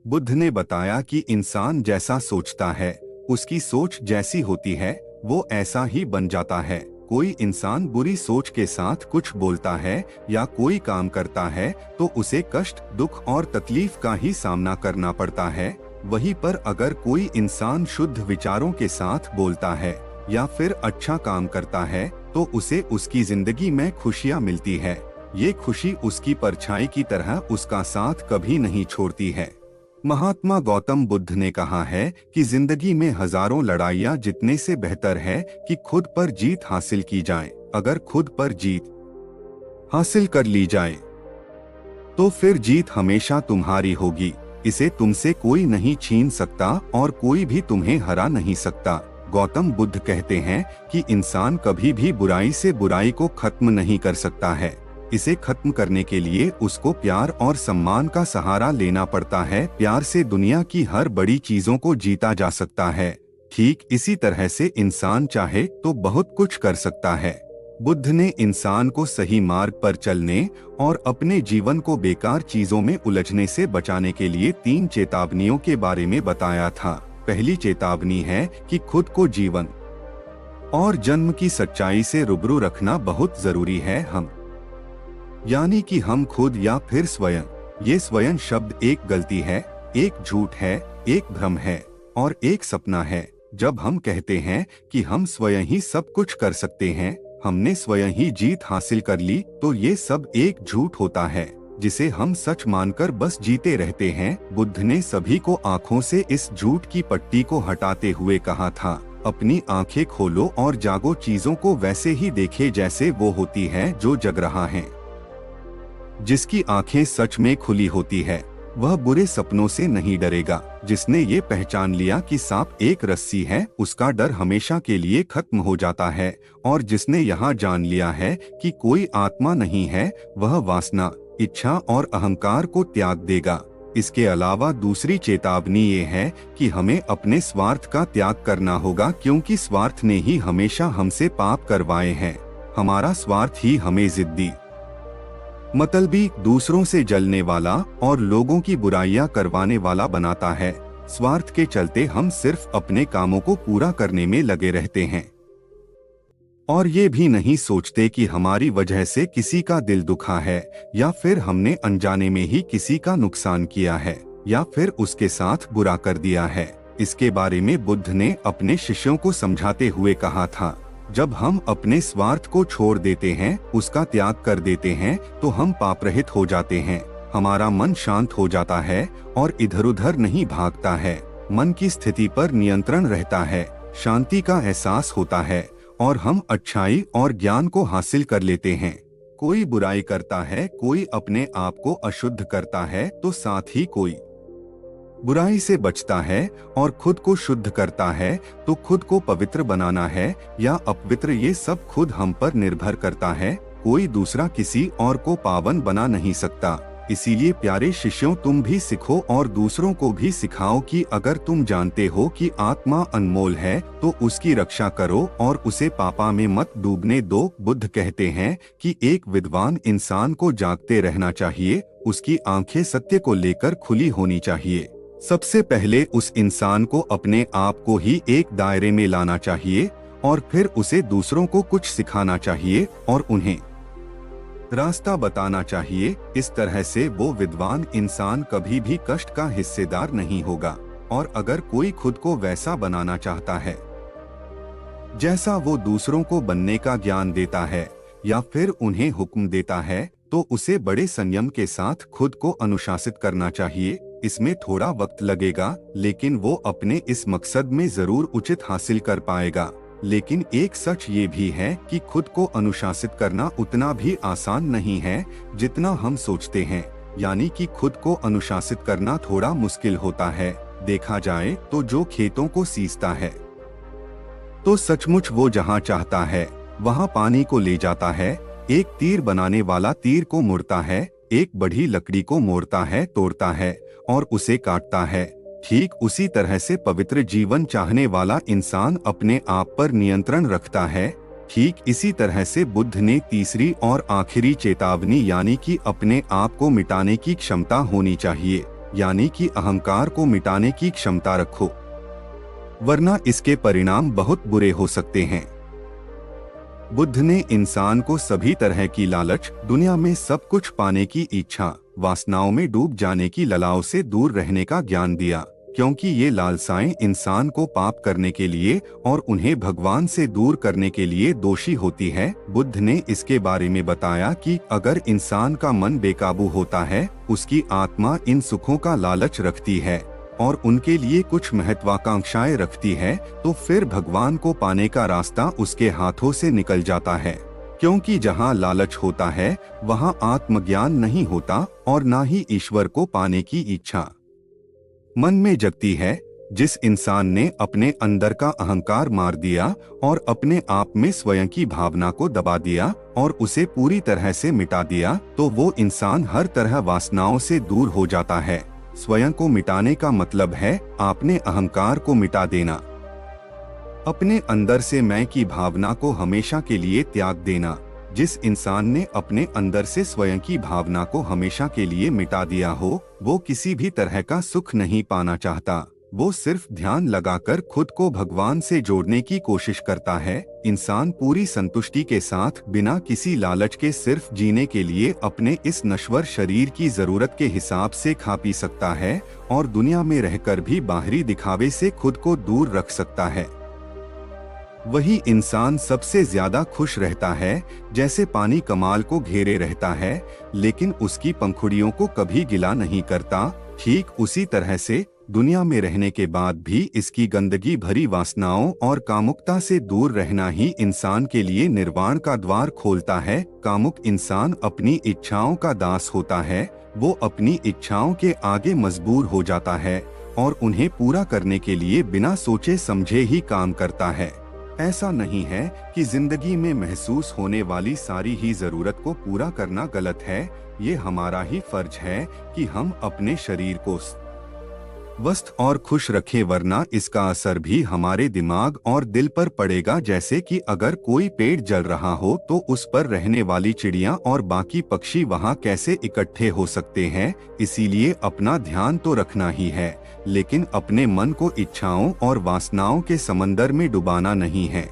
बुद्ध ने बताया कि इंसान जैसा सोचता है, उसकी सोच जैसी होती है, वो ऐसा ही बन जाता है। कोई इंसान बुरी सोच के साथ कुछ बोलता है या कोई काम करता है तो उसे कष्ट, दुख और तकलीफ का ही सामना करना पड़ता है। वहीं पर अगर कोई इंसान शुद्ध विचारों के साथ बोलता है या फिर अच्छा काम करता है तो उसे उसकी जिंदगी में खुशियां मिलती है। ये खुशी उसकी परछाई की तरह उसका साथ कभी नहीं छोड़ती है। महात्मा गौतम बुद्ध ने कहा है कि जिंदगी में हजारों लड़ाइयां जीतने से बेहतर है कि खुद पर जीत हासिल की जाए। अगर खुद पर जीत हासिल कर ली जाए तो फिर जीत हमेशा तुम्हारी होगी। इसे तुमसे कोई नहीं छीन सकता और कोई भी तुम्हें हरा नहीं सकता। गौतम बुद्ध कहते हैं कि इंसान कभी भी बुराई से बुराई को खत्म नहीं कर सकता है। इसे खत्म करने के लिए उसको प्यार और सम्मान का सहारा लेना पड़ता है। प्यार से दुनिया की हर बड़ी चीजों को जीता जा सकता है। ठीक इसी तरह से इंसान चाहे तो बहुत कुछ कर सकता है। बुद्ध ने इंसान को सही मार्ग पर चलने और अपने जीवन को बेकार चीजों में उलझने से बचाने के लिए 3 चेतावनियों के बारे में बताया था। पहली चेतावनी है कि खुद को जीवन और जन्म की सच्चाई से रूबरू रखना बहुत जरूरी है। हम यानी कि हम खुद या फिर स्वयं। ये स्वयं शब्द एक गलती है, एक झूठ है, एक भ्रम है और एक सपना है। जब हम कहते हैं कि हम स्वयं ही सब कुछ कर सकते हैं, हमने स्वयं ही जीत हासिल कर ली, तो ये सब एक झूठ होता है जिसे हम सच मानकर बस जीते रहते हैं। बुद्ध ने सभी को आँखों से इस झूठ की पट्टी को हटाते हुए कहा था, अपनी आंखें खोलो और जागो, चीजों को वैसे ही देखे जैसे वो होती है जो जग रहा है। जिसकी आंखें सच में खुली होती है वह बुरे सपनों से नहीं डरेगा। जिसने ये पहचान लिया कि सांप एक रस्सी है, उसका डर हमेशा के लिए खत्म हो जाता है। और जिसने यहाँ जान लिया है कि कोई आत्मा नहीं है, वह वासना, इच्छा और अहंकार को त्याग देगा। इसके अलावा दूसरी चेतावनी ये है कि हमें अपने स्वार्थ का त्याग करना होगा, क्योंकि स्वार्थ ने ही हमेशा हमसे पाप करवाए हैं। हमारा स्वार्थ ही हमें जिद्दी, मतलबी, दूसरों से जलने वाला और लोगों की बुराइयां करवाने वाला बनाता है। स्वार्थ के चलते हम सिर्फ अपने कामों को पूरा करने में लगे रहते हैं और ये भी नहीं सोचते कि हमारी वजह से किसी का दिल दुखा है या फिर हमने अनजाने में ही किसी का नुकसान किया है या फिर उसके साथ बुरा कर दिया है। इसके बारे में बुद्ध ने अपने शिष्यों को समझाते हुए कहा था, जब हम अपने स्वार्थ को छोड़ देते हैं, उसका त्याग कर देते हैं, तो हम पापरहित हो जाते हैं। हमारा मन शांत हो जाता है और इधर उधर नहीं भागता है। मन की स्थिति पर नियंत्रण रहता है, शांति का एहसास होता है और हम अच्छाई और ज्ञान को हासिल कर लेते हैं। कोई बुराई करता है, कोई अपने आप को अशुद्ध करता है, तो साथ ही कोई बुराई से बचता है और खुद को शुद्ध करता है। तो खुद को पवित्र बनाना है या अपवित्र, ये सब खुद हम पर निर्भर करता है। कोई दूसरा किसी और को पावन बना नहीं सकता। इसीलिए प्यारे शिष्यों, तुम भी सीखो और दूसरों को भी सिखाओ कि अगर तुम जानते हो कि आत्मा अनमोल है तो उसकी रक्षा करो और उसे पापा में मत डूबने दो। बुद्ध कहते हैं कि एक विद्वान इंसान को जागते रहना चाहिए, उसकी आंखें सत्य को लेकर खुली होनी चाहिए। सबसे पहले उस इंसान को अपने आप को ही एक दायरे में लाना चाहिए और फिर उसे दूसरों को कुछ सिखाना चाहिए और उन्हें रास्ता बताना चाहिए। इस तरह से वो विद्वान इंसान कभी भी कष्ट का हिस्सेदार नहीं होगा। और अगर कोई खुद को वैसा बनाना चाहता है जैसा वो दूसरों को बनने का ज्ञान देता है या फिर उन्हें हुक्म देता है, तो उसे बड़े संयम के साथ खुद को अनुशासित करना चाहिए। इसमें थोड़ा वक्त लगेगा, लेकिन वो अपने इस मकसद में जरूर उचित हासिल कर पाएगा। लेकिन एक सच ये भी है कि खुद को अनुशासित करना उतना भी आसान नहीं है जितना हम सोचते हैं। यानी कि खुद को अनुशासित करना थोड़ा मुश्किल होता है। देखा जाए तो जो खेतों को सींचता है तो सचमुच वो जहाँ चाहता है वहाँ पानी को ले जाता है। एक तीर बनाने वाला तीर को मुड़ता है, एक बड़ी लकड़ी को मोड़ता है, तोड़ता है और उसे काटता है। ठीक उसी तरह से पवित्र जीवन चाहने वाला इंसान अपने आप पर नियंत्रण रखता है। ठीक इसी तरह से बुद्ध ने तीसरी और आखिरी चेतावनी यानी कि अपने आप को मिटाने की क्षमता होनी चाहिए, यानी कि अहंकार को मिटाने की क्षमता रखो, वरना इसके परिणाम बहुत बुरे हो सकते हैं। बुद्ध ने इंसान को सभी तरह की लालच, दुनिया में सब कुछ पाने की इच्छा, वासनाओं में डूब जाने की ललाओं से दूर रहने का ज्ञान दिया, क्योंकि ये लालसाएं इंसान को पाप करने के लिए और उन्हें भगवान से दूर करने के लिए दोषी होती है। बुद्ध ने इसके बारे में बताया कि अगर इंसान का मन बेकाबू होता है, उसकी आत्मा इन सुखों का लालच रखती है और उनके लिए कुछ महत्वाकांक्षाएं रखती है, तो फिर भगवान को पाने का रास्ता उसके हाथों से निकल जाता है, क्योंकि जहाँ लालच होता है वहाँ आत्मज्ञान नहीं होता और ना ही ईश्वर को पाने की इच्छा मन में जगती है। जिस इंसान ने अपने अंदर का अहंकार मार दिया और अपने आप में स्वयं की भावना को दबा दिया और उसे पूरी तरह से मिटा दिया, तो वो इंसान हर तरह वासनाओं से दूर हो जाता है। स्वयं को मिटाने का मतलब है आपने अहंकार को मिटा देना, अपने अंदर से मैं की भावना को हमेशा के लिए त्याग देना। जिस इंसान ने अपने अंदर से स्वयं की भावना को हमेशा के लिए मिटा दिया हो, वो किसी भी तरह का सुख नहीं पाना चाहता। वो सिर्फ ध्यान लगाकर खुद को भगवान से जोड़ने की कोशिश करता है। इंसान पूरी संतुष्टि के साथ बिना किसी लालच के सिर्फ जीने के लिए अपने इस नश्वर शरीर की जरूरत के हिसाब से खा पी सकता है और दुनिया में रहकर भी बाहरी दिखावे से खुद को दूर रख सकता है। वही इंसान सबसे ज्यादा खुश रहता है जैसे पानी कमाल को घेरे रहता है लेकिन उसकी पंखुड़ियों को कभी गिला नहीं करता। ठीक उसी तरह से दुनिया में रहने के बाद भी इसकी गंदगी भरी वासनाओं और कामुकता से दूर रहना ही इंसान के लिए निर्वाण का द्वार खोलता है। कामुक इंसान अपनी इच्छाओं का दास होता है। वो अपनी इच्छाओं के आगे मजबूर हो जाता है और उन्हें पूरा करने के लिए बिना सोचे समझे ही काम करता है। ऐसा नहीं है कि जिंदगी में महसूस होने वाली सारी ही जरूरत को पूरा करना गलत है। ये हमारा ही फर्ज है कि हम अपने शरीर को स्वस्थ और खुश रखें, वरना इसका असर भी हमारे दिमाग और दिल पर पड़ेगा। जैसे कि अगर कोई पेड़ जल रहा हो तो उस पर रहने वाली चिड़िया और बाकी पक्षी वहां कैसे इकट्ठे हो सकते हैं। इसीलिए अपना ध्यान तो रखना ही है, लेकिन अपने मन को इच्छाओं और वासनाओं के समंदर में डुबाना नहीं है।